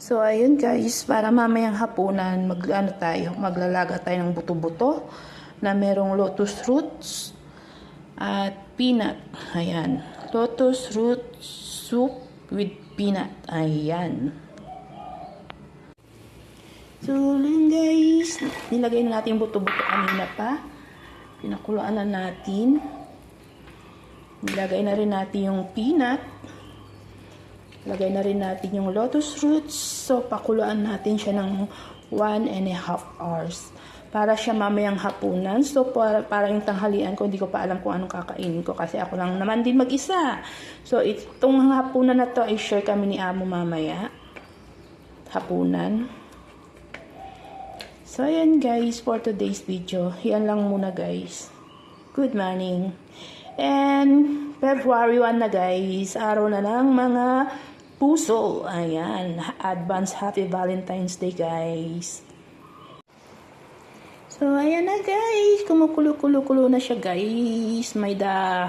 So, ayun guys, para mamayang hapunan, maglalaga tayo ng buto-buto na merong lotus roots at peanut. Ayan. Lotus root soup with peanut. Ayan. So, yun guys, nilagay na natin yung buto-buto kanina pa. Pinakuluan na natin. Nilagay na rin natin yung peanut. Lagay na rin natin yung lotus roots. So, pakuluan natin siya ng 1.5 hours. Para siya mamayang hapunan. So, para yung tanghalian ko, hindi ko pa alam kung anong kakainin ko. Kasi ako lang naman din mag-isa. So, itong hapunan na to ay share kami ni Amo mamaya. Hapunan. So, ayan guys, for today's video. Yan lang muna guys. Good morning. And, February 1 na guys. Araw na ng mga puso. Ayan. Advance Happy Valentine's Day guys. So, ayan na guys. Kumukulo-kulo na siya guys. May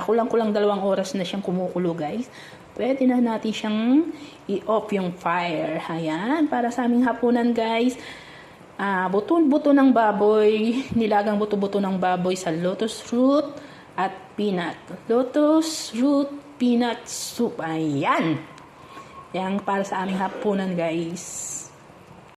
kulang-kulang 2 oras na siyang kumukulo guys. Pwede na natin siyang i-off yung fire. Ayan. Para sa aming hapunan guys. Buto-buto ng baboy. Nilagang buto-buto ng baboy sa lotus root at peanut. Lotus root peanut soup. Ayan. Yan para sa aming hapunan guys.